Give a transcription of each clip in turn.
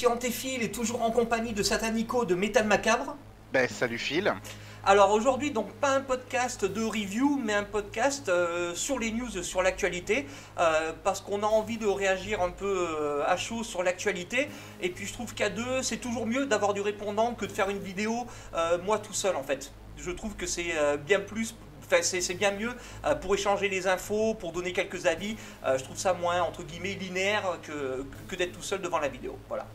ici Antéphile et toujours en compagnie de Satanico de Métal Macabre. Ben, salut Phil. Alors aujourd'hui, donc pas un podcast de review, mais un podcast sur les news, sur l'actualité, parce qu'on a envie de réagir un peu à chaud sur l'actualité. Et puis je trouve qu'à deux, c'est toujours mieux d'avoir du répondant que de faire une vidéo moi tout seul en fait. Je trouve que c'est bien plus. Enfin, c'est bien mieux pour échanger les infos, pour donner quelques avis. Je trouve ça moins, entre guillemets, linéaire que d'être tout seul devant la vidéo. Voilà.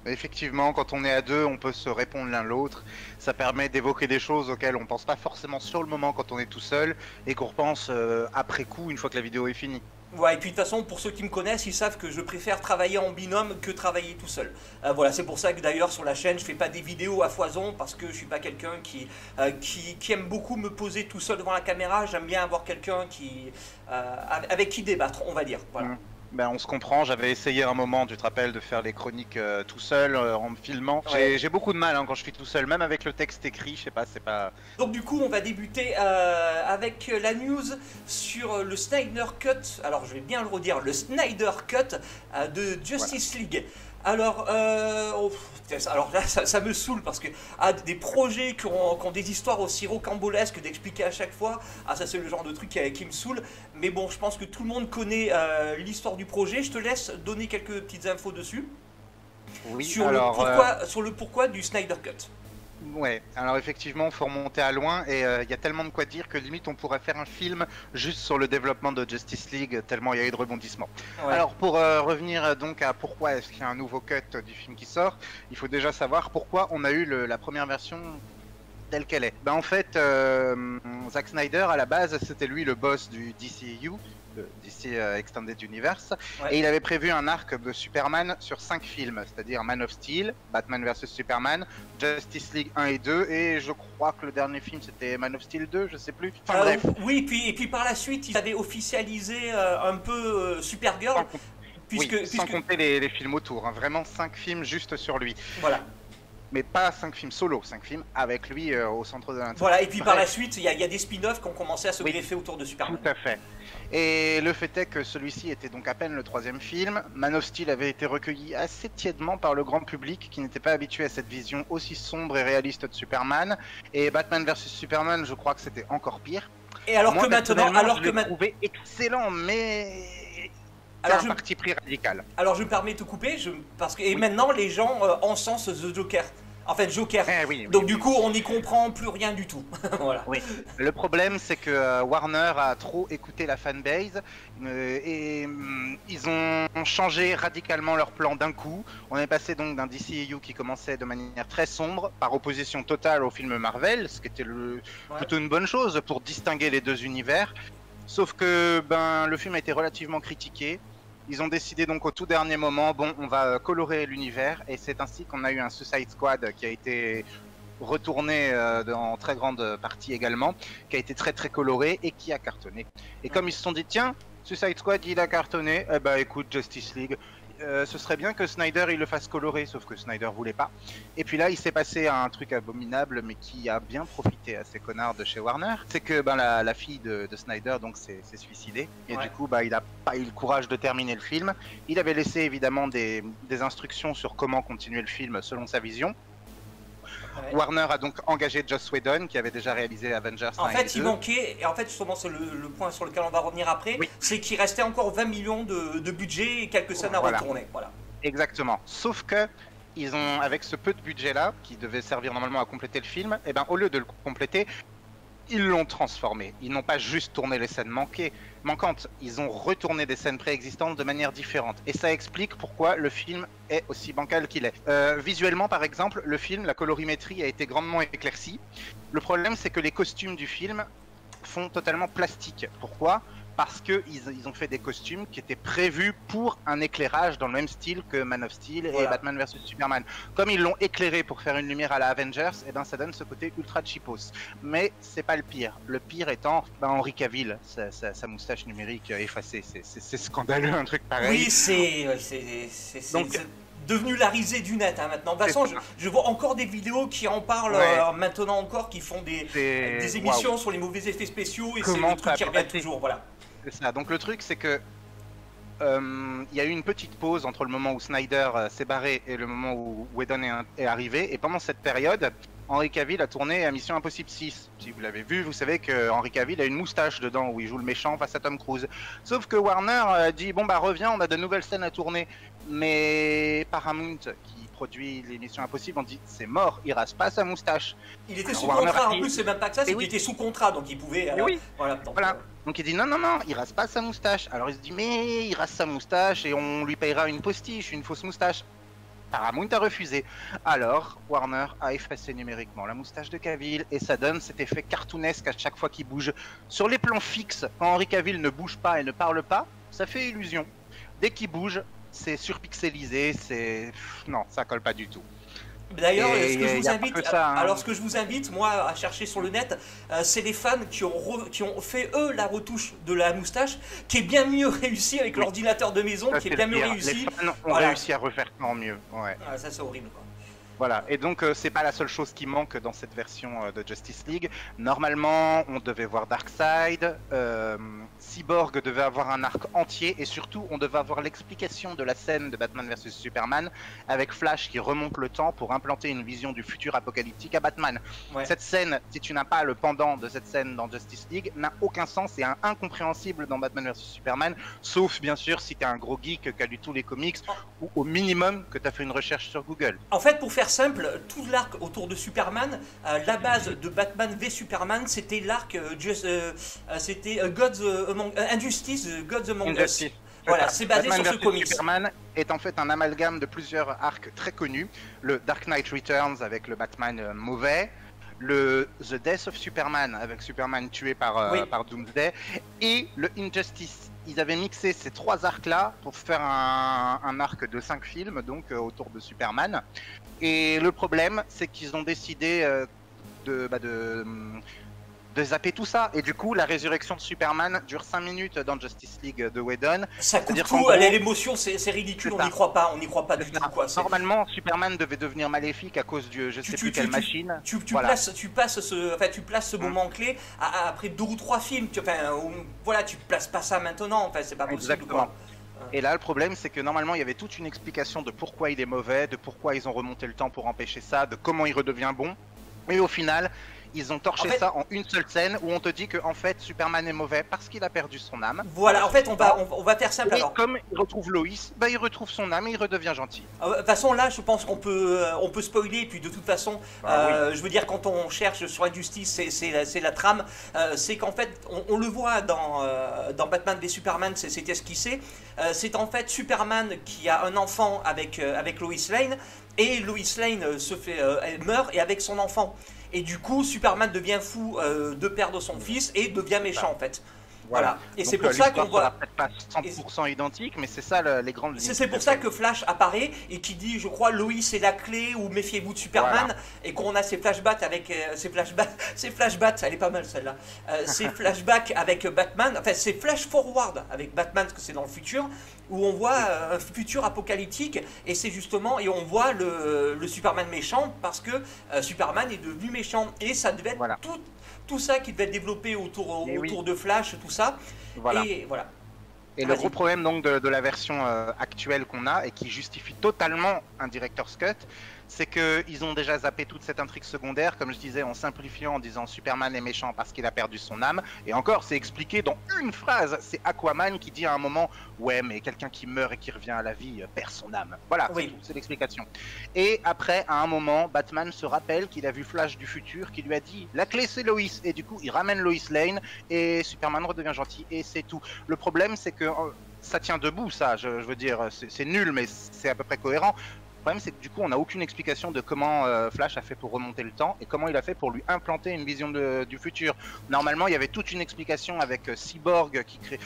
Effectivement, quand on est à deux, on peut se répondre l'un l'autre. Ça permet d'évoquer des choses auxquelles on pense pas forcément sur le moment quand on est tout seul et qu'on repense après coup, une fois que la vidéo est finie. Ouais, et puis de toute façon, pour ceux qui me connaissent, ils savent que je préfère travailler en binôme que travailler tout seul. Voilà, c'est pour ça que d'ailleurs sur la chaîne, je fais pas des vidéos à foison parce que je suis pas quelqu'un qui aime beaucoup me poser tout seul devant la caméra. J'aime bien avoir quelqu'un avec qui débattre, on va dire. Voilà. Ben, on se comprend, j'avais essayé un moment, tu te rappelles, de faire les chroniques tout seul en me filmant. Ouais. J'ai beaucoup de mal quand je suis tout seul, même avec le texte écrit, je sais pas, c'est pas... Donc du coup, on va débuter avec la news sur le Snyder Cut. Alors, je vais bien le redire, le Snyder Cut de Justice League. Alors, alors là, ça me saoule parce que des projets qui ont des histoires aussi rocambolesques d'expliquer à chaque fois, ça c'est le genre de truc qui me saoule. Mais bon, je pense que tout le monde connaît l'histoire du projet. Je te laisse donner quelques petites infos dessus. Oui, Sur le pourquoi du Snyder Cut. Ouais, alors effectivement, il faut remonter à loin et il y a tellement de quoi dire que limite on pourrait faire un film juste sur le développement de Justice League, tellement il y a eu de rebondissements. Ouais. Alors pour revenir donc à pourquoi est-ce qu'il y a un nouveau cut du film qui sort, il faut déjà savoir pourquoi on a eu la première version telle qu'elle est. Ben en fait, Zack Snyder à la base c'était lui le boss du DCU, le DC Extended Universe, Ouais. et il avait prévu un arc de Superman sur 5 films, c'est-à-dire Man of Steel, Batman vs Superman, Justice League 1 et 2, et je crois que le dernier film c'était Man of Steel 2, je sais plus. Enfin bref. Oui, et puis par la suite, ils avaient officialisé un peu Supergirl, Sans compter les films autour, hein, vraiment 5 films juste sur lui. Voilà. Mais pas 5 films solo, 5 films avec lui au centre de l'intérêt. Voilà, et puis par la suite, il y a des spin-offs qui ont commencé à se Oui. greffer autour de Superman. Tout à fait. Et le fait est que celui-ci était donc à peine le 3e film. Man of Steel avait été recueilli assez tièdement par le grand public qui n'était pas habitué à cette vision aussi sombre et réaliste de Superman. Et Batman vs Superman, je crois que c'était encore pire. Et alors Moi, que maintenant, je l'ai trouvé excellent, mais c'est un parti pris radical. Alors je me permets de te couper, et maintenant les gens encensent The Joker. Enfin, Joker. Donc du coup, on n'y comprend plus rien du tout. Voilà. Oui. Le problème, c'est que Warner a trop écouté la fanbase et ils ont changé radicalement leur plan d'un coup. On est passé donc d'un DCU qui commençait de manière très sombre, par opposition totale au film Marvel, ce qui était plutôt une bonne chose pour distinguer les deux univers. Sauf que le film a été relativement critiqué. Ils ont décidé donc au tout dernier moment, bon, on va colorer l'univers, et c'est ainsi qu'on a eu un Suicide Squad qui a été retourné en très grande partie également, qui a été très très coloré et qui a cartonné. Et comme ils se sont dit, tiens, Suicide Squad il a cartonné, eh ben écoute, Justice League, ce serait bien que Snyder il le fasse colorer, sauf que Snyder voulait pas. Et puis là il s'est passé un truc abominable mais qui a bien profité à ces connards de chez Warner, c'est que la fille de Snyder donc s'est suicidée et du coup il a pas eu le courage de terminer le film. Il avait laissé évidemment des instructions sur comment continuer le film selon sa vision. Ouais. Warner a donc engagé Joss Whedon qui avait déjà réalisé Avengers 1 en fait, et 2. Il manquait, et en fait justement c'est le point sur lequel on va revenir après, c'est qu'il restait encore 20 millions de budget et quelques scènes à retourner. Voilà. Exactement. Sauf que ils ont, avec ce peu de budget là, qui devait servir normalement à compléter le film, et au lieu de le compléter, ils l'ont transformé. Ils n'ont pas juste tourné les scènes manquantes, ils ont retourné des scènes préexistantes de manière différente. Et ça explique pourquoi le film est aussi bancal qu'il est. Visuellement, par exemple, le film, la colorimétrie a été grandement éclaircie. Le problème, c'est que les costumes du film font totalement plastique. Pourquoi ? Parce qu'ils ont fait des costumes qui étaient prévus pour un éclairage dans le même style que Man of Steel et Batman vs Superman. Comme ils l'ont éclairé pour faire une lumière à la Avengers, ça donne ce côté ultra cheapos. Mais c'est pas le pire. Le pire étant Henry Cavill, sa moustache numérique effacée. C'est scandaleux un truc pareil. Oui, c'est devenu la risée du net maintenant. De toute façon, je vois encore des vidéos qui en parlent maintenant encore, qui font des émissions sur les mauvais effets spéciaux et c'est le truc qui revient toujours. Voilà. C'est ça. Donc le truc, c'est que il y a eu une petite pause entre le moment où Snyder s'est barré et le moment où Whedon est arrivé. Et pendant cette période, Henry Cavill a tourné à Mission Impossible 6. Si vous l'avez vu, vous savez que Henry Cavill a une moustache dedans où il joue le méchant face à Tom Cruise. Sauf que Warner a dit bon bah reviens, on a de nouvelles scènes à tourner. Mais Paramount, qui produit les Missions Impossibles, on dit c'est mort, il rase pas sa moustache. Il était sous contrat, en plus c'est même pas que ça, c'est qu'il était sous contrat, donc il pouvait... oui. Voilà. Donc il dit non, il rase pas sa moustache. Alors il se dit mais il rase sa moustache et on lui payera une postiche, une fausse moustache. Paramount a refusé. Alors Warner a effacé numériquement la moustache de Cavill et ça donne cet effet cartoonesque à chaque fois qu'il bouge. Sur les plans fixes, quand Henry Cavill ne bouge pas et ne parle pas, ça fait illusion. Dès qu'il bouge, c'est surpixelisé, non, ça colle pas du tout. D'ailleurs, ce que je vous invite, moi, à chercher sur le net, c'est les fans qui ont fait, eux, la retouche de la moustache, qui est bien mieux réussi avec l'ordinateur de maison, qui est bien mieux réussi. Les fans ont réussi à refaire en mieux. Ouais. Ça, c'est horrible, quoi. Voilà, et donc c'est pas la seule chose qui manque dans cette version de Justice League. Normalement, on devait voir Darkseid, Cyborg devait avoir un arc entier, et surtout, on devait avoir l'explication de la scène de Batman vs Superman, avec Flash qui remonte le temps pour implanter une vision du futur apocalyptique à Batman. Ouais. Cette scène, si tu n'as pas le pendant de cette scène dans Justice League, n'a aucun sens et est incompréhensible dans Batman vs Superman, sauf bien sûr si tu es un gros geek qui a lu tous les comics, ou au minimum que tu as fait une recherche sur Google. En fait, pour faire simple, tout l'arc autour de Superman, la base de Batman v Superman, c'était l'arc Injustice, Gods Among Us. Voilà, c'est basé Batman sur ce comics. Superman est en fait un amalgame de plusieurs arcs très connus. Le Dark Knight Returns avec le Batman mauvais, le The Death of Superman avec Superman tué par Doomsday, et le Injustice. Ils avaient mixé ces trois arcs-là pour faire un arc de 5 films, donc autour de Superman. Et le problème, c'est qu'ils ont décidé de zapper tout ça. Et du coup, la résurrection de Superman dure 5 minutes dans Justice League de Whedon. Ça coupe tout, l'émotion, c'est ridicule, on n'y croit pas du tout. Quoi. Normalement, Superman devait devenir maléfique à cause de je sais plus quelle machine. Tu places ce moment clé après 2 ou 3 films. Tu places pas ça maintenant, enfin, c'est pas possible. Exactement. Quoi. Et là, le problème, c'est que normalement, il y avait toute une explication de pourquoi il est mauvais, de pourquoi ils ont remonté le temps pour empêcher ça, de comment il redevient bon. Et au final, ils ont torché ça en une seule scène où on te dit que en fait Superman est mauvais parce qu'il a perdu son âme. Voilà, en fait on va faire simple. Et alors. Comme il retrouve Lois, il retrouve son âme et il redevient gentil. De toute façon là je pense qu'on peut spoiler, et puis de toute façon je veux dire quand on cherche sur Injustice c'est la trame, c'est qu'en fait on le voit dans Batman v Superman, c'est esquissé, c'est en fait Superman qui a un enfant avec Lois Lane, et Lois Lane elle meurt et avec son enfant. Et du coup, Superman devient fou de perdre son fils et devient méchant en fait. Voilà. Et c'est pour ça qu'on voit. Peut-être pas 100% identique, mais c'est ça les grandes. C'est pour ça que Flash apparaît et qui dit, je crois, Lois est la clé ou méfiez-vous de Superman, et qu'on a ces flashbacks avec ces flashbacks, elle est pas mal celle-là. Ces flashbacks avec Batman, enfin c'est flash forward avec Batman parce que c'est dans le futur, où on voit un futur apocalyptique, et c'est justement, et on voit le Superman méchant parce que Superman est devenu méchant, et ça devait être tout ça qui devait être développé autour de Flash, tout ça. Voilà. Et voilà. Et le gros problème donc de la version actuelle qu'on a et qui justifie totalement un director's cut, c'est qu'ils ont déjà zappé toute cette intrigue secondaire, comme je disais, en simplifiant, en disant Superman est méchant parce qu'il a perdu son âme. Et encore, c'est expliqué dans une phrase. C'est Aquaman qui dit à un moment « Ouais, mais quelqu'un qui meurt et qui revient à la vie perd son âme. » Voilà, c'est l'explication. Et après, à un moment, Batman se rappelle qu'il a vu Flash du futur qui lui a dit « La clé, c'est Lois !» Et du coup, il ramène Lois Lane et Superman redevient gentil et c'est tout. Le problème, c'est que ça tient debout, ça. Je veux dire, c'est nul, mais c'est à peu près cohérent. Le problème, c'est que du coup, on n'a aucune explication de comment Flash a fait pour remonter le temps et comment il a fait pour lui implanter une vision du futur. Normalement, il y avait toute une explication avec Cyborg qui crée...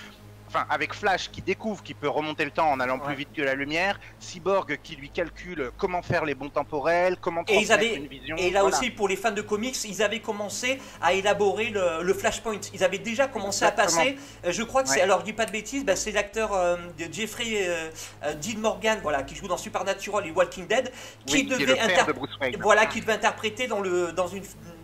Enfin, avec Flash qui découvre qu'il peut remonter le temps en allant plus vite que la lumière, Cyborg qui lui calcule comment faire les bons temporels, comment transmettre une vision. Et là aussi, pour les fans de comics, ils avaient commencé à élaborer le Flashpoint. Ils avaient déjà commencé à passer, je crois que c'est, alors je dis pas de bêtises, c'est l'acteur de Jeffrey Dean Morgan, qui joue dans Supernatural et Walking Dead, qui devait interpréter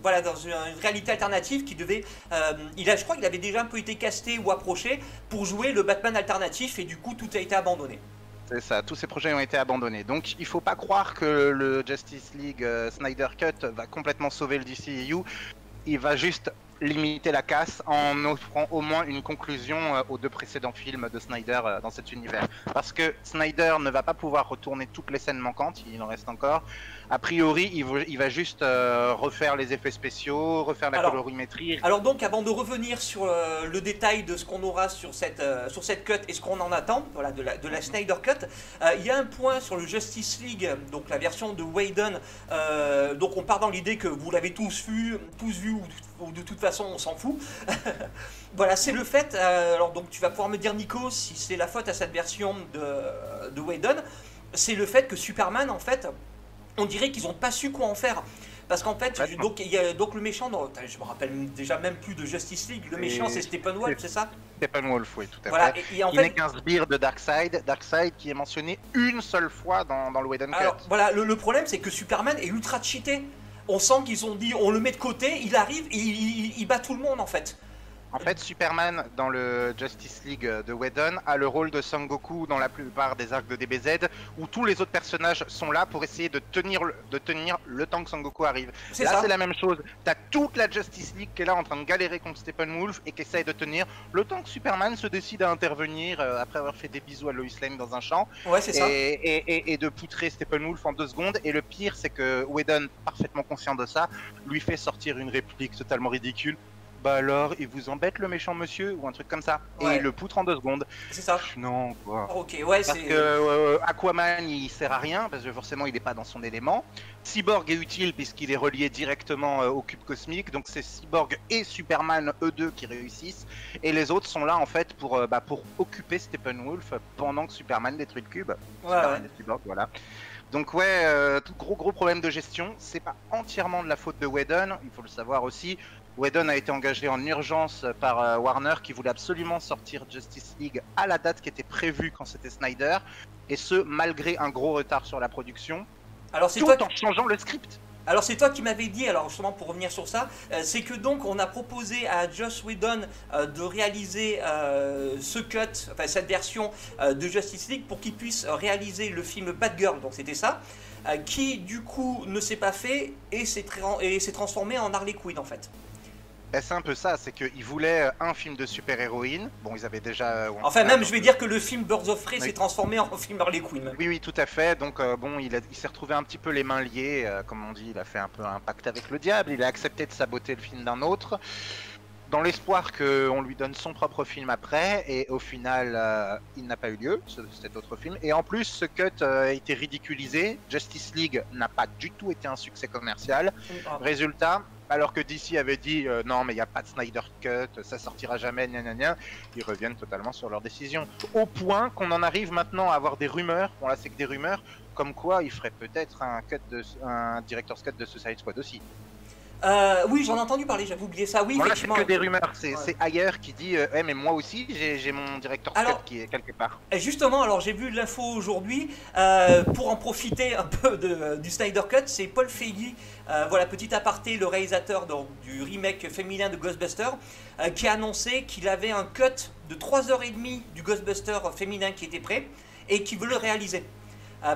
voilà, dans une réalité alternative qui devait... je crois qu'il avait déjà un peu été casté ou approché pour jouer le Batman alternatif et du coup tout a été abandonné. C'est ça, tous ces projets ont été abandonnés. Donc il faut pas croire que le Justice League Snyder Cut va complètement sauver le DCEU. Il va juste limiter la casse en offrant au moins une conclusion aux 2 précédents films de Snyder dans cet univers. Parce que Snyder ne va pas pouvoir retourner toutes les scènes manquantes, il en reste encore. A priori, il va juste refaire les effets spéciaux, refaire la colorimétrie. Alors donc, avant de revenir sur le détail de ce qu'on aura sur cette cut et ce qu'on en attend, voilà, de la Snyder Cut, il y a un point sur le Justice League, donc la version de Whedon, donc on part dans l'idée que vous l'avez tous vu ou de toute façon on s'en fout. Voilà, c'est le fait, alors donc tu vas pouvoir me dire Nico si c'est la faute à cette version de Whedon, c'est le fait que Superman en fait, on dirait qu'ils n'ont pas su quoi en faire. Parce qu'en fait, donc le méchant, je me rappelle déjà même plus de Justice League, le méchant c'est Steppenwolf, c'est ça? Steppenwolf, oui, tout à voilà, fait. Et en il fait, n'est qu'un sbire de Darkseid qui est mentionné une seule fois dans le Whedon Cut. Alors voilà, le problème c'est que Superman est ultra cheaté. On sent qu'ils ont dit, on le met de côté, il arrive, il bat tout le monde en fait. En fait, Superman, dans le Justice League de Whedon, a le rôle de Son Goku dans la plupart des arcs de DBZ, où tous les autres personnages sont là pour essayer de tenir le temps que Son Goku arrive. Là, c'est la même chose. T'as toute la Justice League qui est là en train de galérer contre Steppenwolf et qui essaye de tenir le temps que Superman se décide à intervenir après avoir fait des bisous à Lois Lane dans un champ. Ouais, c'est ça. Et de poutrer Steppenwolf en 2 secondes. Et le pire, c'est que Whedon, parfaitement conscient de ça, lui fait sortir une réplique totalement ridicule. Bah alors, il vous embête le méchant monsieur ou un truc comme ça, ouais. Et il le poutre en 2 secondes. C'est ça. Non, quoi. Ok, ouais, parce que Aquaman, il sert à rien, parce que forcément, il n'est pas dans son élément. Cyborg est utile puisqu'il est relié directement au cube cosmique, donc c'est Cyborg et Superman, eux deux, qui réussissent. Et les autres sont là, en fait, pour occuper Steppenwolf pendant que Superman détruit le cube. Superman et Cyborg, voilà. Donc gros problème de gestion. C'est pas entièrement de la faute de Whedon, il faut le savoir aussi. Whedon a été engagé en urgence par Warner qui voulait absolument sortir Justice League à la date qui était prévue quand c'était Snyder, et ce malgré un gros retard sur la production, tout en changeant le script. Alors c'est toi qui m'avais dit, alors justement pour revenir sur ça, c'est que donc on a proposé à Joss Whedon de réaliser ce cut, enfin cette version de Justice League pour qu'il puisse réaliser le film Batgirl, donc c'était ça, qui du coup ne s'est pas fait et s'est transformé en Harley Quinn en fait. C'est un peu ça, c'est qu'ils voulaient un film de super-héroïne. Bon, ils avaient déjà... enfin, même, je vais dire que le film Birds of Prey s'est transformé en film Harley Quinn. Oui, tout à fait. Donc, il s'est retrouvé un petit peu les mains liées. Comme on dit, il a fait un peu un pacte avec le diable. Il a accepté de saboter le film d'un autre, dans l'espoir qu'on lui donne son propre film après. Et au final, il n'a pas eu lieu, cet autre film. Et en plus, ce cut a été ridiculisé. Justice League n'a pas du tout été un succès commercial. Résultat... Alors que DC avait dit non mais il n'y a pas de Snyder Cut, ça sortira jamais, gna, ils reviennent totalement sur leur décision. Au point qu'on en arrive maintenant à avoir des rumeurs, bon là c'est que des rumeurs, comme quoi il ferait peut-être un Director's Cut de Suicide Squad aussi. Oui, j'en ai entendu parler, j'avais oublié ça. Oui, bon, effectivement. Là, c'est que des rumeurs. C'est ailleurs qui dit mais moi aussi, j'ai mon Director's Cut qui est quelque part. Justement, alors j'ai vu l'info aujourd'hui. Pour en profiter un peu du Snyder Cut, c'est Paul Feig, voilà, petit aparté, le réalisateur du remake féminin de Ghostbusters, qui a annoncé qu'il avait un cut de 3h30 du Ghostbusters féminin qui était prêt et qui veut le réaliser.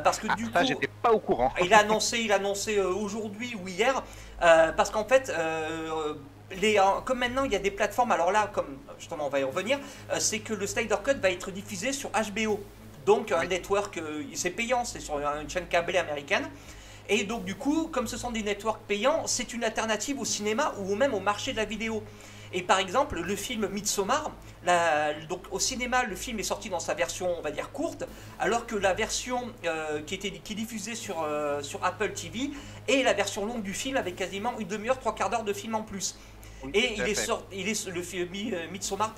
Parce que du coup, j'étais pas au courant. Il a annoncé aujourd'hui ou hier, parce qu'en fait, comme maintenant il y a des plateformes, alors là, comme justement on va y revenir, c'est que le Snyder Cut va être diffusé sur HBO, donc un network, c'est payant, c'est sur une chaîne câblée américaine. Et donc du coup, comme ce sont des networks payants, c'est une alternative au cinéma ou même au marché de la vidéo. Et par exemple, le film Midsommar, donc au cinéma, le film est sorti dans sa version, on va dire, courte, alors que la version qui est diffusée sur Apple TV est la version longue du film avec quasiment une demi-heure, 3/4 d'heure de film en plus. Et le film Midsommar,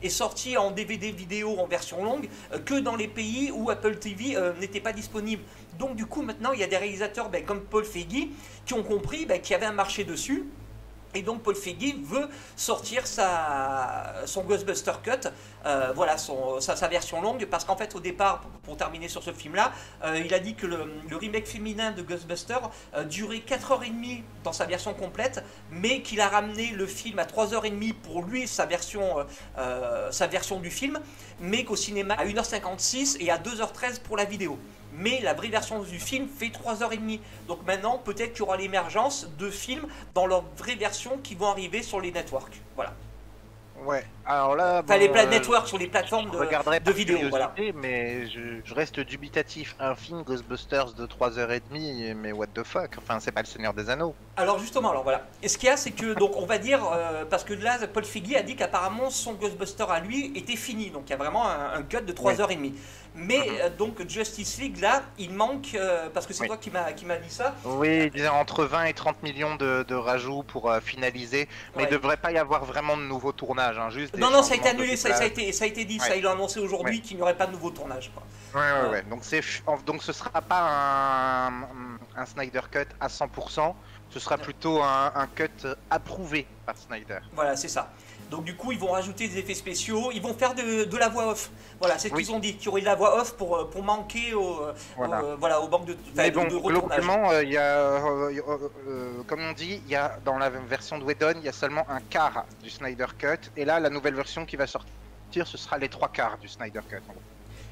est sorti en DVD vidéo en version longue que dans les pays où Apple TV n'était pas disponible. Donc du coup, maintenant, il y a des réalisateurs comme Paul Feig qui ont compris qu'il y avait un marché dessus. Et donc Paul Feig veut sortir son Ghostbuster Cut, voilà, sa version longue, parce qu'en fait au départ, pour terminer sur ce film-là, il a dit que le remake féminin de Ghostbuster durait 4h30 dans sa version complète, mais qu'il a ramené le film à 3h30 pour lui, sa version du film, mais qu'au cinéma à 1h56 et à 2h13 pour la vidéo. Mais la vraie version du film fait 3h30. Donc maintenant, peut-être qu'il y aura l'émergence de films dans leur vraie version qui vont arriver sur les networks. Voilà. Ouais, alors là... Enfin, les networks sur les plateformes de vidéo, voilà. Mais je reste dubitatif. Un film Ghostbusters de 3h30, mais what the fuck? Enfin, c'est pas le Seigneur des Anneaux. Alors justement, alors voilà. Et ce qu'il y a, c'est que, donc on va dire, parce que là, Paul Feig a dit qu'apparemment son Ghostbuster à lui était fini. Donc il y a vraiment un cut de 3h30. Mais donc Justice League, là, il manque, parce que c'est toi qui m'a dit ça. Oui, il disait entre 20 et 30 millions de rajouts pour finaliser. Mais il ne devrait pas y avoir vraiment de nouveau tournage. Hein, juste non, ça a été annulé, ça a été dit, ça, il a annoncé aujourd'hui qu'il n'y aurait pas de nouveau tournage. Quoi. Ouais. Donc ce sera pas un Snyder Cut à 100%, ce sera plutôt un cut approuvé par Snyder. Voilà, c'est ça. Donc du coup, ils vont rajouter des effets spéciaux, ils vont faire de la voix off. Voilà, c'est ce qu'ils ont dit, qu'il y aurait de la voix off pour manquer au banque de Mais bon, de retournage. globalement, il y a, comme on dit, il y a dans la version de Whedon, il y a seulement un quart du Snyder Cut, et là, la nouvelle version qui va sortir, ce sera les 3 quarts du Snyder Cut. En gros.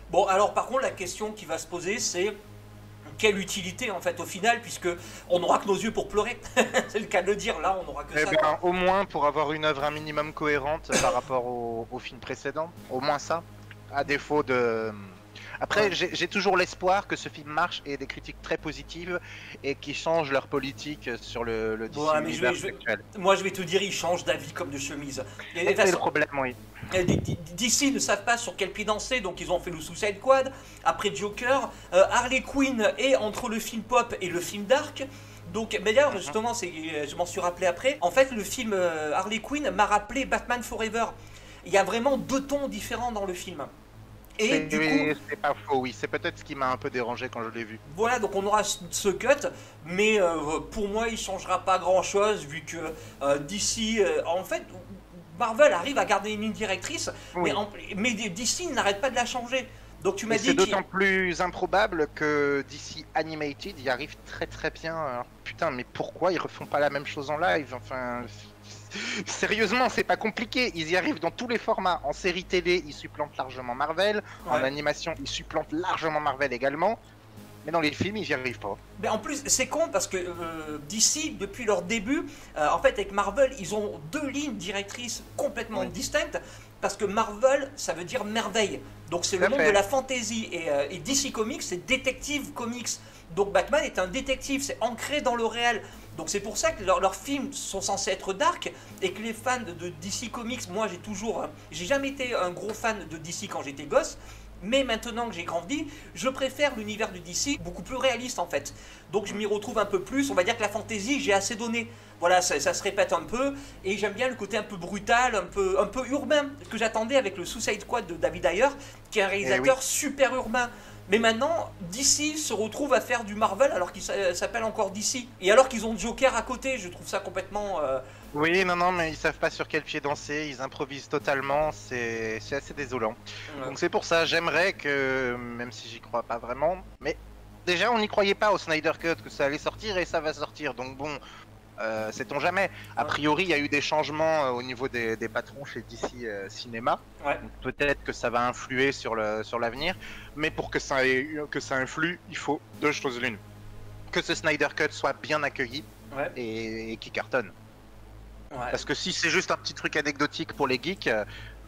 Bon, alors par contre, la question qui va se poser, c'est quelle utilité en fait au final, puisque on n'aura que nos yeux pour pleurer. C'est le cas de le dire, là on n'aura que ça. Bien, au moins pour avoir une œuvre un minimum cohérente par rapport au film précédent, au moins ça, à défaut de... Après, j'ai toujours l'espoir que ce film marche et des critiques très positives et qui changent leur politique sur le DC univers actuel. Moi, je vais te dire, ils changent d'avis comme de chemise. C'est le problème, oui. DC ne savent pas sur quel pied danser, donc ils ont fait le Suicide Squad, après Joker, Harley Quinn est entre le film pop et le film dark. Donc, mais d'ailleurs, justement, je m'en suis rappelé après. En fait, le film Harley Quinn m'a rappelé Batman Forever. Il y a vraiment 2 tons différents dans le film. Et du coup, c'est pas faux, oui. C'est peut-être ce qui m'a un peu dérangé quand je l'ai vu. Voilà, donc on aura ce cut, mais pour moi, il changera pas grand-chose vu que DC, en fait, Marvel arrive à garder une ligne directrice, mais DC n'arrête pas de la changer. Donc tu m'as dit. C'est d'autant plus improbable que DC Animated y arrive très très bien. Alors, putain, mais pourquoi ils refont pas la même chose en live? Enfin. Sérieusement, c'est pas compliqué, ils y arrivent dans tous les formats. En série télé, ils supplantent largement Marvel, en animation, ils supplantent largement Marvel également, mais dans les films, ils y arrivent pas. Mais en plus, c'est con parce que DC, depuis leur début, en fait, avec Marvel, ils ont 2 lignes directrices complètement distinctes. Parce que Marvel, ça veut dire merveille. Donc c'est le monde de la fantasy. Et DC Comics, c'est Detective Comics. Donc Batman est un détective, c'est ancré dans le réel. Donc c'est pour ça que leurs films sont censés être dark. Et que les fans de DC Comics, moi j'ai jamais été un gros fan de DC quand j'étais gosse. Mais maintenant que j'ai grandi, je préfère l'univers de DC beaucoup plus réaliste en fait. Donc je m'y retrouve un peu plus, on va dire que la fantasy, j'ai assez donné. Voilà, ça se répète un peu, et j'aime bien le côté un peu brutal, un peu urbain, ce que j'attendais avec le Suicide Squad de David Ayer, qui est un réalisateur super urbain. Mais maintenant, DC se retrouve à faire du Marvel alors qu'il s'appelle encore DC. Et alors qu'ils ont Joker à côté, je trouve ça complètement... Oui, non, mais ils savent pas sur quel pied danser, ils improvisent totalement, c'est assez désolant. Donc c'est pour ça, j'aimerais que, même si j'y crois pas vraiment, mais déjà on n'y croyait pas au Snyder Cut, que ça allait sortir et ça va sortir, donc bon... sait-on jamais. A priori, il y a eu des changements au niveau des patrons chez DC Cinéma. Peut-être que ça va influer sur l'avenir. Mais pour que ça influe, il faut 2 choses l'une. Que ce Snyder Cut soit bien accueilli et qu'il cartonne. Parce que si c'est juste un petit truc anecdotique pour les geeks,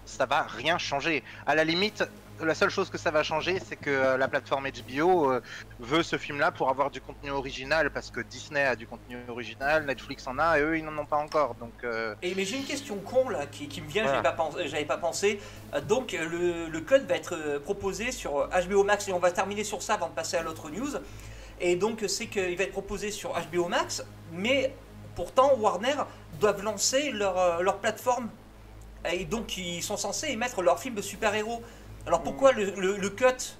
ça va rien changer. À la limite, la seule chose que ça va changer, c'est que la plateforme HBO veut ce film-là pour avoir du contenu original, parce que Disney a du contenu original, Netflix en a, et eux, ils n'en ont pas encore. Donc, mais j'ai une question con là qui me vient, j'avais pas pensé. Donc le code va être proposé sur HBO Max, et on va terminer sur ça avant de passer à l'autre news. Et donc c'est qu'il va être proposé sur HBO Max, mais pourtant Warner doivent lancer leur plateforme. Et donc ils sont censés émettre leur film de super-héros. Alors pourquoi le cut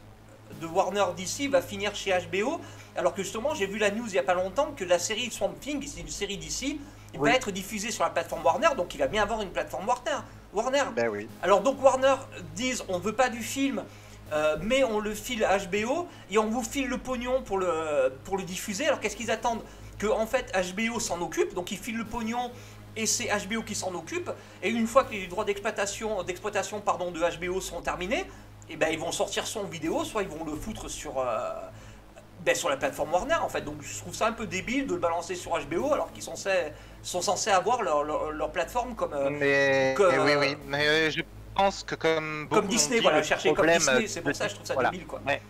de Warner DC va finir chez HBO, alors que justement j'ai vu la news il n'y a pas longtemps que la série Swamp Thing, c'est une série DC, il Oui. va être diffusé sur la plateforme Warner, donc il va bien avoir une plateforme Warner. Ben oui. Alors donc Warner disent on veut pas du film, mais on le file à HBO et on vous file le pognon pour le diffuser. Alors qu'est-ce qu'ils attendent? Que en fait HBO s'en occupe, donc ils filent le pognon et c'est HBO qui s'en occupe. Et une fois que les droits d'exploitation de HBO sont terminés, et ben ils vont sortir son vidéo, soit ils vont le foutre sur la plateforme Warner en fait. Donc je trouve ça un peu débile de le balancer sur HBO alors qu'ils sont censés avoir leur plateforme Mais oui. Mais je pense que comme beaucoup comme Disney, l'ont dit, voilà, le chercher comme problème Disney, c'est de pour ça que je trouve ça voilà. débile quoi. Ouais.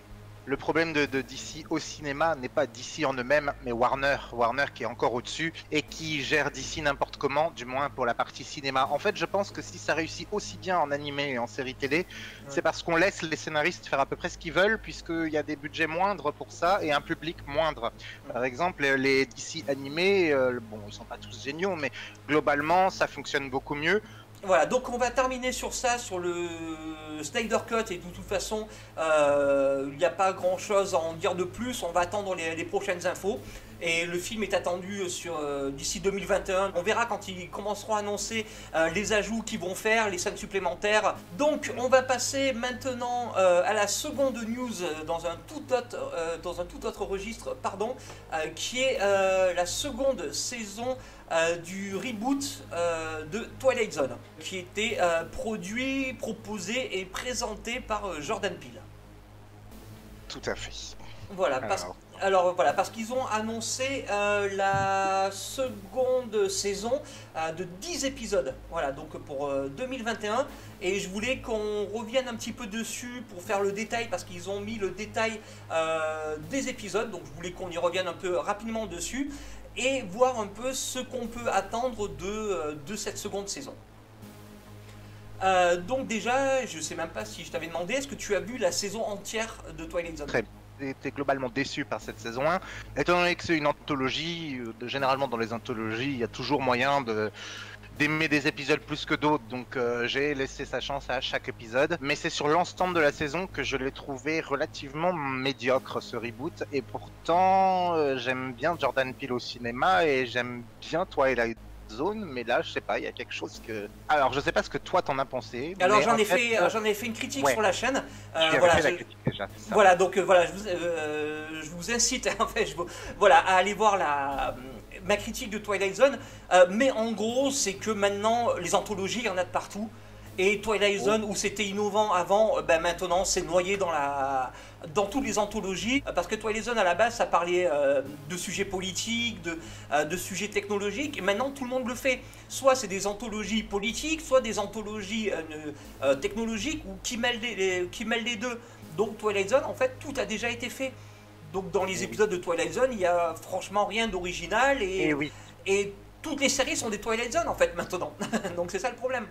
Le problème de DC au cinéma n'est pas DC en eux-mêmes, mais Warner qui est encore au-dessus et qui gère DC n'importe comment, du moins pour la partie cinéma. En fait, je pense que si ça réussit aussi bien en animé et en série télé, c'est parce qu'on laisse les scénaristes faire à peu près ce qu'ils veulent, puisqu'il y a des budgets moindres pour ça et un public moindre. Par exemple, les DC animés, bon, ils sont pas tous géniaux, mais globalement, ça fonctionne beaucoup mieux. Voilà, donc on va terminer sur ça, sur le Snyder Cut, et de toute façon, il n'y a pas grand chose à en dire de plus, on va attendre les prochaines infos. Et le film est attendu d'ici 2021. On verra quand ils commenceront à annoncer les ajouts qu'ils vont faire, les scènes supplémentaires. Donc on va passer maintenant à la seconde news dans un tout autre registre, qui est la seconde saison du reboot de Twilight Zone, qui était produit, proposé et présenté par Jordan Peele. Tout à fait. Voilà, parce qu'ils ont annoncé la seconde saison de 10 épisodes, voilà, donc pour 2021, et je voulais qu'on revienne un petit peu dessus pour faire le détail, parce qu'ils ont mis le détail des épisodes, donc je voulais qu'on y revienne un peu rapidement dessus, et voir un peu ce qu'on peut attendre de cette seconde saison. Donc déjà, je sais même pas si je t'avais demandé, est-ce que tu as vu la saison entière de Twilight Zone? Très bien. J'étais globalement déçu par cette saison 1. Étant donné que c'est une anthologie, généralement dans les anthologies, il y a toujours moyen d'aimer des épisodes plus que d'autres, donc j'ai laissé sa chance à chaque épisode. Mais c'est sur l'ensemble de la saison que je l'ai trouvé relativement médiocre, ce reboot. Et pourtant, j'aime bien Jordan Peele au cinéma et j'aime bien Twilight Zone, mais là je sais pas, il y a quelque chose que... Alors je sais pas ce que toi t'en as pensé. Alors j'en ai fait une critique sur la chaîne. Voilà, fait la critique déjà, ça. Voilà, donc voilà, je vous incite en fait, voilà, à aller voir ma critique de Twilight Zone. Mais en gros, c'est que maintenant les anthologies, il y en a de partout. Et Twilight Zone, où c'était innovant avant, maintenant c'est noyé dans toutes les anthologies. Parce que Twilight Zone, à la base, ça parlait de sujets politiques, de sujets technologiques. Et maintenant, tout le monde le fait. Soit c'est des anthologies politiques, soit des anthologies technologiques, ou qui mêlent les deux. Donc Twilight Zone, en fait, tout a déjà été fait. Donc dans les épisodes de Twilight Zone, il n'y a franchement rien d'original. Et toutes les séries sont des Twilight Zone, en fait, maintenant. Donc c'est ça le problème.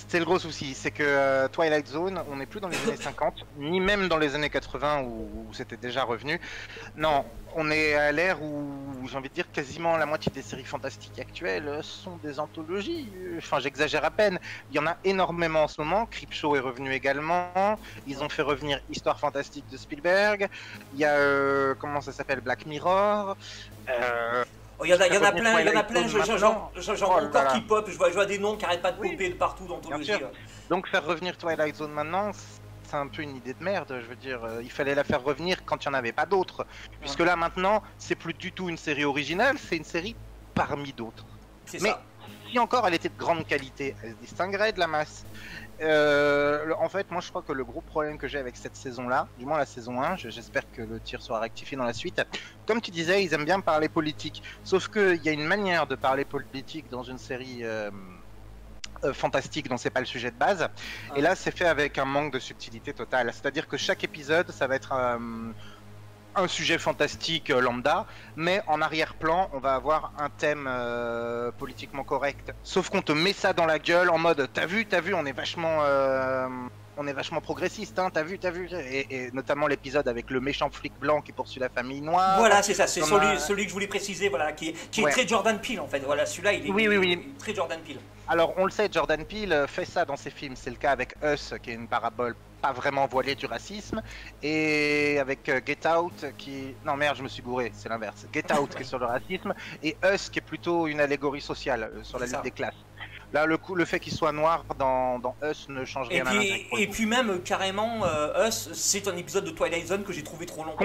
C'est le gros souci, c'est que Twilight Zone, on n'est plus dans les années 50, ni même dans les années 80 où c'était déjà revenu. Non, on est à l'ère où, j'ai envie de dire, quasiment la moitié des séries fantastiques actuelles sont des anthologies. Enfin, j'exagère à peine. Il y en a énormément en ce moment. Creepshow est revenu également. Ils ont fait revenir Histoire fantastique de Spielberg. Il y a, comment ça s'appelle, Black Mirror. Il y en a plein, j'en vois encore qui pop, je vois des noms qui n'arrêtent pas de popper de partout dans l'anthologie. Donc faire revenir Twilight Zone maintenant, c'est un peu une idée de merde, je veux dire, il fallait la faire revenir quand il n'y en avait pas d'autres. Puisque là maintenant, c'est plus du tout une série originale, c'est une série parmi d'autres. Mais si encore elle était de grande qualité, elle se distinguerait de la masse. En fait, moi je crois que le gros problème que j'ai avec cette saison-là, du moins la saison 1, j'espère que le tir sera rectifié dans la suite, comme tu disais, ils aiment bien parler politique. Sauf qu'il y a une manière de parler politique dans une série fantastique dont c'est pas le sujet de base. Et là, c'est fait avec un manque de subtilité totale. C'est-à-dire que chaque épisode, ça va être un sujet fantastique lambda, mais en arrière-plan, on va avoir un thème politiquement correct. Sauf qu'on te met ça dans la gueule en mode t'as vu, on est vachement on est vachement progressiste, hein, t'as vu, et notamment l'épisode avec le méchant flic blanc qui poursuit la famille noire. Voilà, c'est ça, c'est celui que je voulais préciser, voilà, qui est très Jordan Peele en fait. Voilà, celui-là, il est très Jordan Peele. Alors, on le sait, Jordan Peele fait ça dans ses films. C'est le cas avec Us, qui est une parabole pas vraiment voilée du racisme, et avec Get Out, qui... Non, merde, je me suis gouré, c'est l'inverse. Get Out, qui est sur le racisme, et Us, qui est plutôt une allégorie sociale sur la lutte des classes. Là, le fait qu'il soit noir dans Us ne change rien à l'intérêt. Et puis même, carrément, Us, c'est un épisode de Twilight Zone que j'ai trouvé trop long.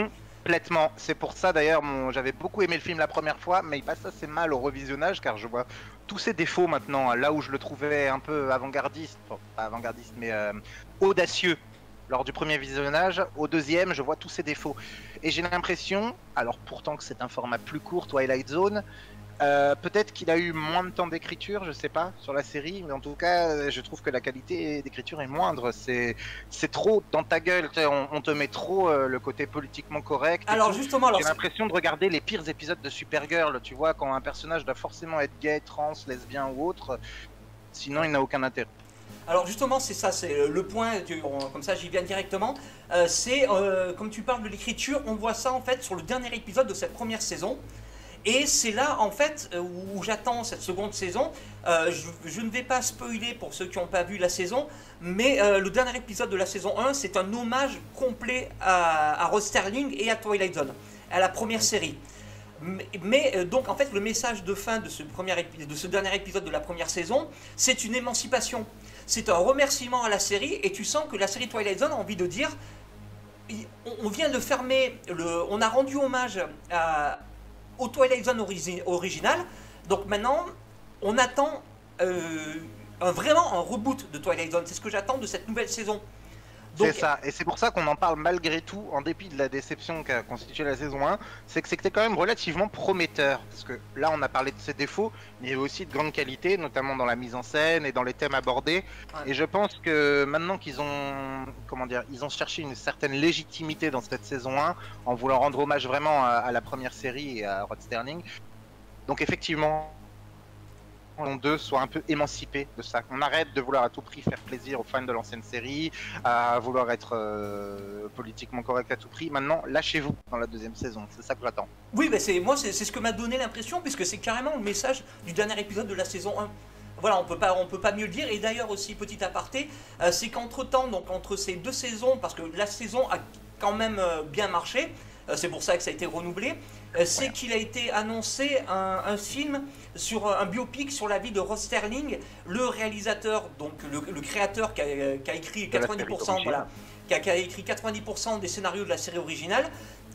Complètement. C'est pour ça d'ailleurs, j'avais beaucoup aimé le film la première fois, mais il passe assez mal au revisionnage car je vois tous ses défauts maintenant. Là où je le trouvais un peu avant-gardiste, enfin, pas avant-gardiste, mais audacieux lors du premier visionnage, au deuxième, je vois tous ses défauts. Et j'ai l'impression, alors pourtant que c'est un format plus court, Twilight Zone, peut-être qu'il a eu moins de temps d'écriture, je sais pas, sur la série, mais en tout cas, je trouve que la qualité d'écriture est moindre. C'est trop dans ta gueule, on te met trop le côté politiquement correct. Alors justement, j'ai l'impression de regarder les pires épisodes de Supergirl, tu vois, quand un personnage doit forcément être gay, trans, lesbien ou autre, sinon il n'a aucun intérêt. Alors justement, c'est ça, c'est le point, comme ça j'y viens directement, comme tu parles de l'écriture, on voit ça en fait sur le dernier épisode de cette première saison. Et c'est là, en fait, où j'attends cette seconde saison. Je ne vais pas spoiler pour ceux qui n'ont pas vu la saison, mais le dernier épisode de la saison 1, c'est un hommage complet à Rod Serling et à Twilight Zone, à la première série. Mais donc, en fait, le message de fin de ce dernier épisode de la première saison, c'est une émancipation. C'est un remerciement à la série, et tu sens que la série Twilight Zone a envie de dire, on vient de fermer, on a rendu hommage au Twilight Zone original, donc maintenant on attend vraiment un reboot de Twilight Zone, c'est ce que j'attends de cette nouvelle saison. C'est ça, et c'est pour ça qu'on en parle malgré tout, en dépit de la déception qu'a constitué la saison 1, c'est que c'était quand même relativement prometteur, parce que là on a parlé de ses défauts, mais il y a aussi de grandes qualités, notamment dans la mise en scène et dans les thèmes abordés, et je pense que maintenant qu'ils ont, ils ont cherché une certaine légitimité dans cette saison 1, en voulant rendre hommage vraiment à la première série et à Rod Serling, donc effectivement, 2 soit un peu émancipé de ça. On arrête de vouloir à tout prix faire plaisir aux fans de l'ancienne série, à vouloir être politiquement correct à tout prix. Maintenant, lâchez-vous dans la deuxième saison. C'est ça que j'attends. Oui, mais c'est ce que m'a donné l'impression, puisque c'est carrément le message du dernier épisode de la saison 1. Voilà, on peut pas mieux le dire. Et d'ailleurs aussi, petit aparté, c'est qu'entre-temps, donc entre ces deux saisons, parce que la saison a quand même bien marché, c'est pour ça que ça a été renouvelé, c'est qu'il a été annoncé un film, un biopic sur la vie de Rod Serling, le réalisateur, donc le créateur qui a écrit 90%, voilà, qui a écrit 90% des scénarios de la série originale,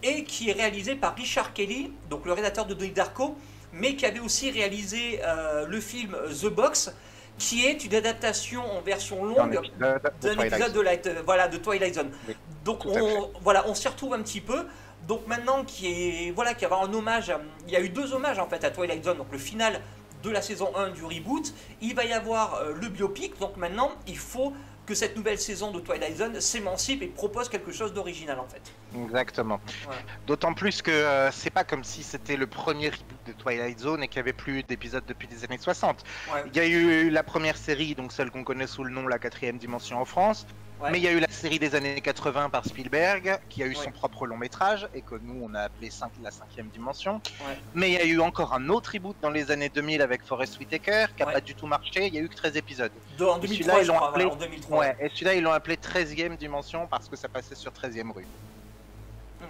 et qui est réalisé par Richard Kelly, donc le réalisateur de Donnie Darko, mais qui avait aussi réalisé le film The Box, qui est une adaptation en version longue d'un épisode de Twilight Zone. Oui, donc on s'y retrouve un petit peu. Donc maintenant qu'il y a un hommage, il y a eu 2 hommages en fait à Twilight Zone, donc le final de la saison 1 du reboot, il va y avoir le biopic, donc maintenant il faut que cette nouvelle saison de Twilight Zone s'émancipe et propose quelque chose d'original en fait. Exactement. Voilà. D'autant plus que c'est pas comme si c'était le premier reboot de Twilight Zone et qu'il n'y avait plus d'épisodes depuis les années 60. Ouais. Il y a eu la première série, donc celle qu'on connaît sous le nom La 4e dimension en France. Ouais. Mais il y a eu la série des années 80 par Spielberg, qui a eu son propre long métrage, et que nous on a appelé la 5e dimension. Ouais. Mais il y a eu encore un autre reboot dans les années 2000 avec Forest Whitaker, qui n'a pas du tout marché, il y a eu que 13 épisodes. En 2003, je crois, en 2003. Ouais, et celui-là ils l'ont appelé 13e dimension parce que ça passait sur 13e rue.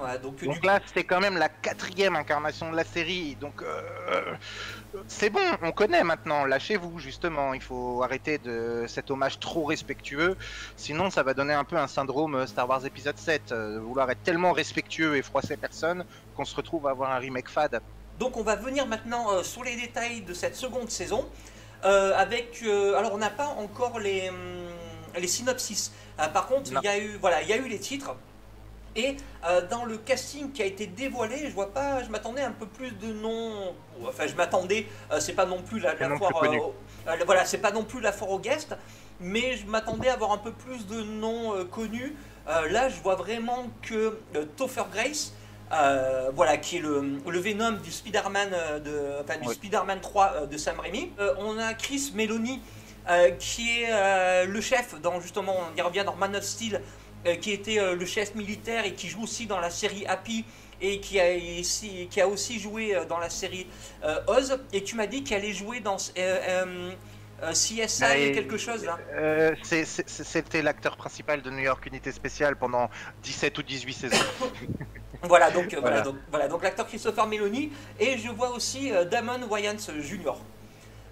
Ouais, donc là, c'est quand même la 4e incarnation de la série, donc c'est bon, on connaît maintenant, lâchez-vous justement, il faut arrêter de cet hommage trop respectueux, sinon ça va donner un peu un syndrome Star Wars épisode 7, vouloir être tellement respectueux et froisser personne qu'on se retrouve à avoir un remake fade. Donc on va venir maintenant sur les détails de cette seconde saison, alors on n'a pas encore les synopsis, par contre il y a eu les titres. Et dans le casting qui a été dévoilé, je m'attendais un peu plus de noms. Enfin, je m'attendais, c'est pas non plus la foire. C'est pas non plus la foire aux guests, mais je m'attendais à avoir un peu plus de noms connus. Là, je vois vraiment que Topher Grace, qui est le Venom du Spider-Man, du Spider-Man 3 de Sam Raimi. On a Chris Meloni, qui est le chef dans, justement, on y revient dans Man of Steel, qui était le chef militaire et qui joue aussi dans la série Happy et qui a aussi joué dans la série Oz. Et tu m'as dit qu'il allait jouer dans CSI quelque chose là. C'était l'acteur principal de New York Unité Spéciale pendant 17 ou 18 saisons. Voilà, donc donc l'acteur Christopher Meloni, et je vois aussi Damon Wayans Jr.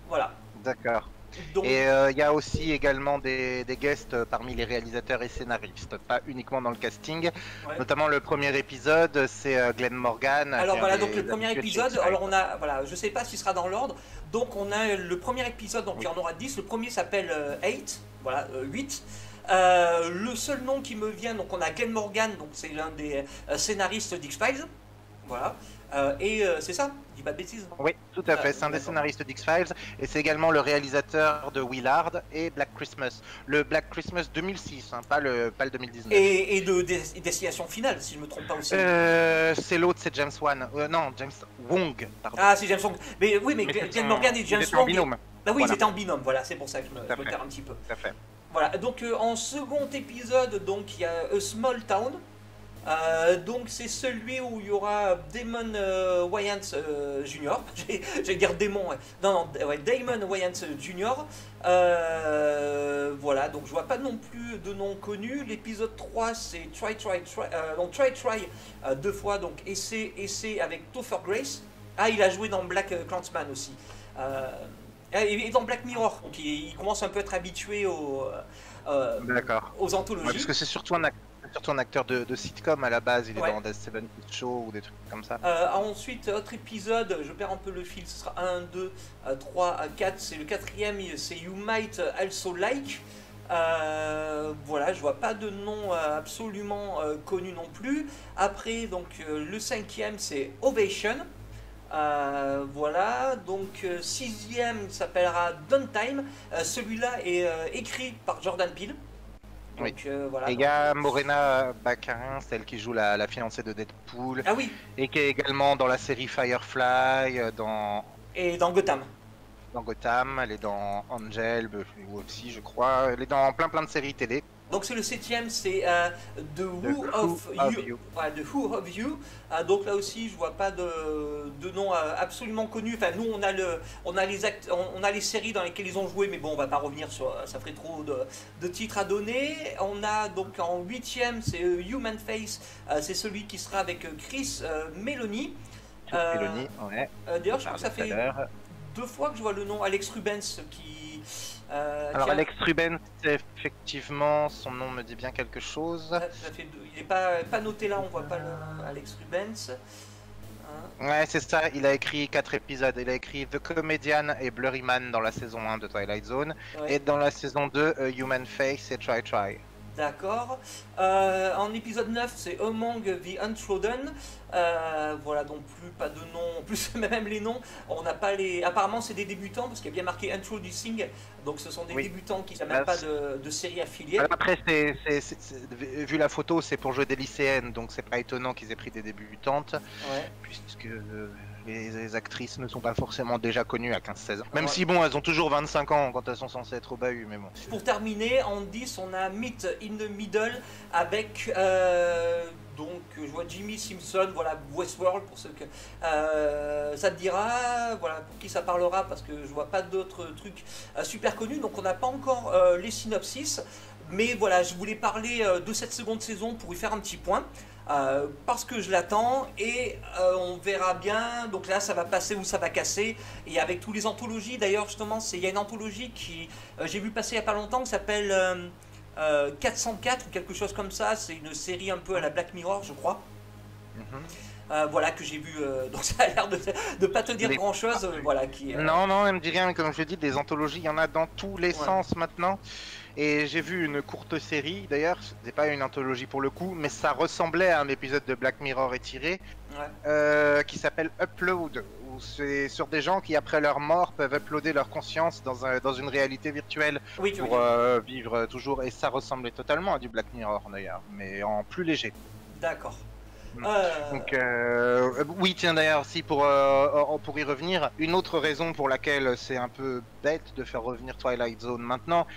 Voilà. D'accord. Donc, Et il y a aussi également des guests parmi les réalisateurs et scénaristes, pas uniquement dans le casting. ouais. Notamment le premier épisode, c'est Glenn Morgan. Alors qui est voilà, un donc des le premier habitués de épisode, Shakespeare. alors on a, voilà, je sais pas s'il sera dans l'ordre, donc on a le premier épisode, donc il y en aura 10, le premier s'appelle 8, voilà, 8. Le seul nom qui me vient, donc on a Glenn Morgan, donc c'est l'un des scénaristes d'X-Files, voilà, et c'est ça, je dis pas de bêtises. Oui, tout à fait, c'est un des scénaristes d'X-Files et c'est également le réalisateur de Willard et Black Christmas. Le Black Christmas 2006, hein, pas le 2019. Et de Destination Finale, si je me trompe pas aussi. C'est l'autre, c'est James Wan. Non, James Wong, pardon. Ah, c'est James Wong. Mais oui, mais Glenn Morgan et James Ils étaient en Wong. binôme. Ah oui, Voilà. ils étaient en binôme, voilà, c'est pour ça que je me Tout à fait. perds un petit peu. Tout à fait. Voilà, donc en second épisode, donc il y a A Small Town. Donc c'est celui où il y aura Damon Wayans Jr. J'allais dire Damon, ouais. Non, ouais, Damon Wayans Jr. Voilà, donc je vois pas non plus de nom connu. L'épisode 3, c'est Try, deux fois, donc essai avec Topher Grace. Ah, il a joué dans Black Clansman aussi. Et dans Black Mirror, donc il commence un peu à être habitué D'accord. aux anthologies. Ouais, parce que c'est surtout un acteur de sitcom à la base, il est Ouais. dans The 70 Show ou des trucs comme ça. Ensuite, autre épisode, je perds un peu le fil, ce sera 1, 2, 3, 4, c'est le quatrième, c'est You Might Also Like. Voilà, je vois pas de nom absolument connu non plus. Après, donc le cinquième, c'est Ovation. Voilà, donc sixième, il s'appellera Downtime. Celui-là est écrit par Jordan Peele. Donc, voilà. Et il y a Morena Baccarin, celle qui joue la fiancée de Deadpool, Ah oui, et qui est également dans la série Firefly, et dans Gotham. dans Gotham, elle est dans Angel aussi, je crois. Elle est dans plein de séries télé. Donc c'est le septième, c'est The Who of You. Ouais, The Who of You. Donc là aussi, je vois pas de nom absolument connu. Enfin, nous, on a les séries dans lesquelles ils ont joué, mais bon, on va pas revenir sur. Ça ferait trop de titres à donner. On a donc en huitième, c'est Human Face. C'est celui qui sera avec Chris Meloni. Meloni, ouais. D'ailleurs, je crois que ça Tout à fait l'heure. 2 fois que je vois le nom Alex Rubens qui. Alors qui a- Alex Rubens, effectivement, son nom me dit bien quelque chose. ça fait il n'est pas noté là, on voit pas le nom Alex Rubens. Hein. Ouais, c'est ça, il a écrit 4 épisodes. Il a écrit The Comedian et Blurry Man dans la saison 1 de Twilight Zone. Ouais. Et dans la saison 2, Human Face et Try. D'accord. En épisode 9, c'est Among the Untrodden. Voilà, donc plus pas de nom. En plus, même les noms, on n'a pas les. Apparemment, c'est des débutants parce qu'il y a bien marqué Introducing. Donc, ce sont des débutants qui n'ont même pas de série affiliée. Après, vu la photo, c'est pour jouer des lycéennes, donc c'est pas étonnant qu'ils aient pris des débutantes, Ouais. puisque les actrices ne sont pas forcément déjà connues à 15-16 ans. Même Ouais. si, bon, elles ont toujours 25 ans quand elles sont censées être au bahut, mais bon. Pour terminer, en 10, on a Meet in the Middle avec. Donc, je vois Jimmy Simpson, voilà, Westworld pour ceux que. Ça te dira, voilà, pour qui ça parlera, parce que je vois pas d'autres trucs super connus, donc on n'a pas encore les synopsis. Mais voilà, je voulais parler de cette seconde saison pour y faire un petit point. Parce que je l'attends et on verra bien. Donc là, ça va passer ou ça va casser. Et avec tous les anthologies, d'ailleurs, justement, il y a une anthologie qui j'ai vu passer il n'y a pas longtemps qui s'appelle 404 ou quelque chose comme ça. C'est une série un peu à la Black Mirror, je crois. Voilà, que j'ai vu. Donc ça a l'air de pas te dire grand chose. Voilà, qui, Non, elle me dit rien, mais comme je dis, des anthologies, il y en a dans tous les sens maintenant. Et j'ai vu une courte série, d'ailleurs, c'était pas une anthologie pour le coup, mais ça ressemblait à un épisode de Black Mirror étiré, qui s'appelle Upload, où c'est sur des gens qui, après leur mort, peuvent uploader leur conscience dans une réalité virtuelle pour vivre toujours. Et ça ressemblait totalement à du Black Mirror, d'ailleurs, mais en plus léger. D'accord. Donc, oui, tiens, d'ailleurs, si pour y revenir, une autre raison pour laquelle c'est un peu bête de faire revenir Twilight Zone maintenant,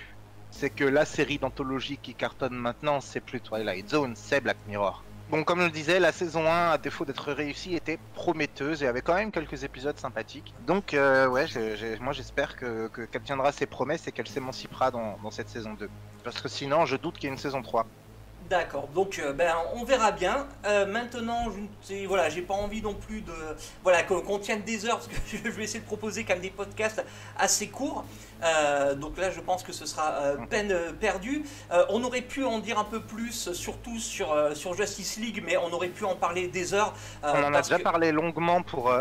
c'est que la série d'anthologie qui cartonne maintenant, c'est plus Twilight Zone, c'est Black Mirror. Bon, comme je le disais, la saison 1, à défaut d'être réussie, était prometteuse et avait quand même quelques épisodes sympathiques. Donc, ouais, moi j'espère qu'elle tiendra ses promesses et qu'elle s'émancipera dans cette saison 2. Parce que sinon, je doute qu'il y ait une saison 3. D'accord, donc on verra bien. Maintenant, voilà, j'ai pas envie non plus de voilà qu'on tienne des heures parce que je vais essayer de proposer quand même des podcasts assez courts. Donc là, je pense que ce sera peine perdue. On aurait pu en dire un peu plus, surtout sur Justice League, mais on aurait pu en parler des heures. On en a déjà parlé longuement pour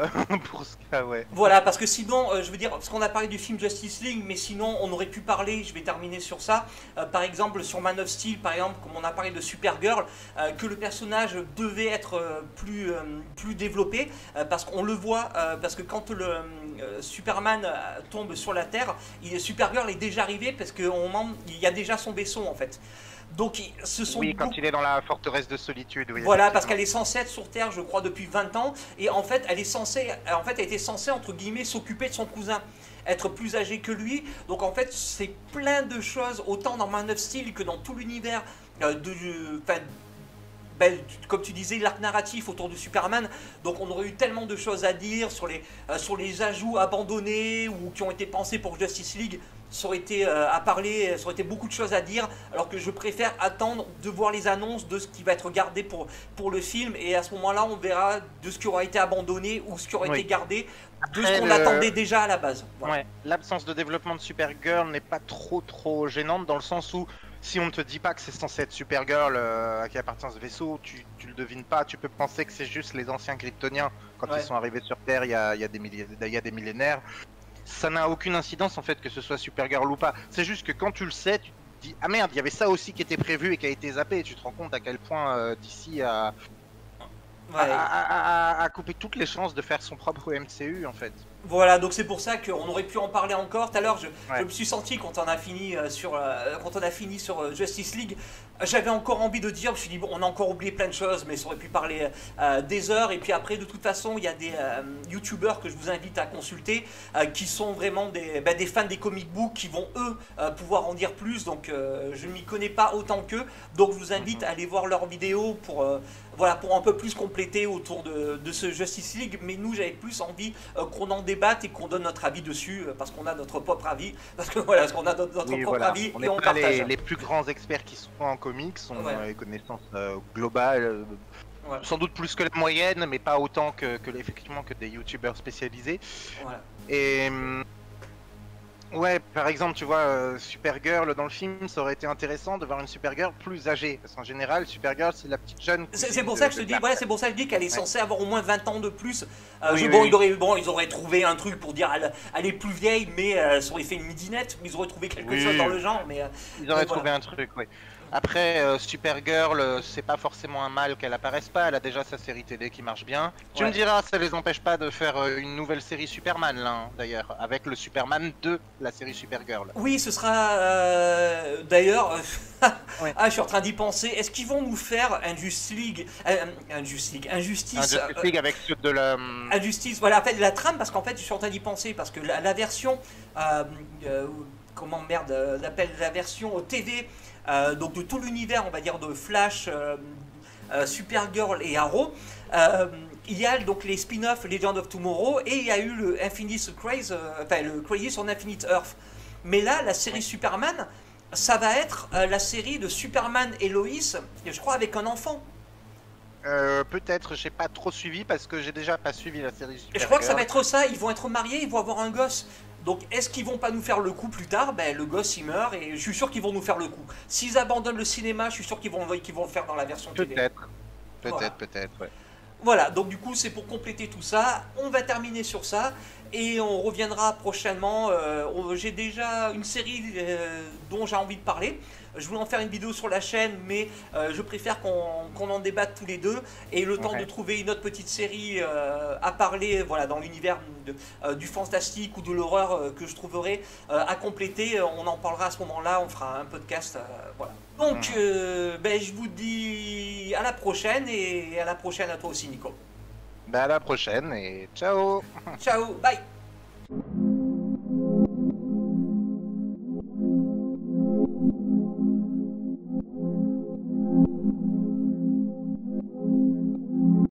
ce cas, ouais. Voilà, parce que sinon, je veux dire, parce qu'on a parlé du film Justice League, mais sinon, on aurait pu parler, je vais terminer sur ça, par exemple, sur Man of Steel, par exemple, comme on a parlé de Supergirl, que le personnage devait être plus développé, parce qu'on le voit, parce que quand le Superman tombe sur la Terre, Supergirl est déjà arrivé, parce qu'il y a déjà son vaisseau, en fait. Donc, ce sont oui, quand il est dans la forteresse de solitude. Oui, voilà, parce qu'elle est censée être sur Terre, je crois, depuis 20 ans. Et en fait, elle était censée, entre guillemets, s'occuper de son cousin, être plus âgée que lui. Donc, en fait, c'est plein de choses, autant dans Man of Steel que dans tout l'univers comme tu disais, l'arc narratif autour de Superman. Donc on aurait eu tellement de choses à dire sur les ajouts abandonnés ou qui ont été pensés pour Justice League. Ça aurait été à parler, ça aurait été beaucoup de choses à dire, alors que je préfère attendre de voir les annonces de ce qui va être gardé pour le film, et à ce moment-là on verra de ce qui aura été abandonné ou ce qui aura été gardé, de ce qu'on attendait déjà à la base. Voilà. Ouais, l'absence de développement de Supergirl n'est pas trop gênante, dans le sens où si on ne te dit pas que c'est censé être Supergirl qui appartient à ce vaisseau, tu le devines pas, tu peux penser que c'est juste les anciens Kryptoniens quand ils sont arrivés sur Terre il y a des millénaires. Ça n'a aucune incidence en fait que ce soit Supergirl ou pas. C'est juste que quand tu le sais, tu te dis ah merde, il y avait ça aussi qui était prévu et qui a été zappé, et tu te rends compte à quel point DC a couper toutes les chances de faire son propre MCU en fait. Voilà, donc c'est pour ça qu'on aurait pu en parler encore. Tout à l'heure, je me suis senti quand on a fini sur Justice League, j'avais encore envie de dire, je me suis dit bon, on a encore oublié plein de choses, mais ça aurait pu parler des heures. Et puis après, de toute façon, il y a des youtubeurs que je vous invite à consulter, qui sont vraiment des fans des comic books, qui vont eux pouvoir en dire plus. Donc je ne m'y connais pas autant qu'eux, donc je vous invite à aller voir leurs vidéos pour un peu plus compléter autour de ce Justice League. Mais nous, j'avais plus envie qu'on en débatte et qu'on donne notre avis dessus, parce qu'on a notre propre avis, parce qu'on a notre propre avis, on et on pas partage. Les plus grands experts qui sont en comics, on a les connaissances globales, sans doute plus que la moyenne, mais pas autant effectivement que des youtubeurs spécialisés. Voilà. Et ouais, par exemple, tu vois, Supergirl dans le film, ça aurait été intéressant de voir une Supergirl plus âgée. Parce qu'en général, Supergirl, c'est la petite jeune. C'est pour ça que je te dis, voilà, c'est pour ça que je dis qu'elle est censée avoir au moins 20 ans de plus. Ils auraient trouvé un truc pour dire elle est plus vieille, mais ça aurait fait une midinette, mais ils auraient trouvé quelque chose dans le genre. Mais, ils auraient trouvé un truc, oui. Après, Supergirl, c'est pas forcément un mal qu'elle apparaisse pas, elle a déjà sa série télé qui marche bien. Tu me diras, ça les empêche pas de faire une nouvelle série Superman, là, d'ailleurs, avec le Superman de la série Supergirl. Oui, ce sera d'ailleurs. Je suis en train d'y penser. Est-ce qu'ils vont nous faire Injustice League avec ceux de la. Injustice, voilà, en fait, la trame, parce qu'en fait, je suis en train d'y penser, parce que la version. La version TV. Donc de tout l'univers, on va dire, de Flash, Supergirl et Arrow, il y a donc les spin-offs Legend of Tomorrow, et il y a eu le Infinite Crisis, le Crisis on Infinite Earth. Mais là, la série Superman, ça va être la série de Superman et Lois, je crois avec un enfant. Peut-être, j'ai pas trop suivi parce que j'ai déjà pas suivi la série Supergirl. Je crois que ça va être ça, ils vont être mariés, ils vont avoir un gosse. Donc est-ce qu'ils vont pas nous faire le coup plus tard? Le gosse il meurt, et je suis sûr qu'ils vont nous faire le coup. S'ils abandonnent le cinéma, je suis sûr qu'ils vont le faire dans la version télé. Peut-être, ouais. Voilà, donc du coup c'est pour compléter tout ça. On va terminer sur ça et on reviendra prochainement. J'ai déjà une série dont j'ai envie de parler. Je voulais en faire une vidéo sur la chaîne, mais je préfère qu'on en débatte tous les deux. Et le temps de trouver une autre petite série à parler, voilà, dans l'univers du fantastique ou de l'horreur que je trouverai à compléter, on en parlera à ce moment-là. On fera un podcast, voilà. Donc, je vous dis dis à la prochaine et à la prochaine à toi aussi, Nico. Bah à la prochaine et ciao. Ciao, bye.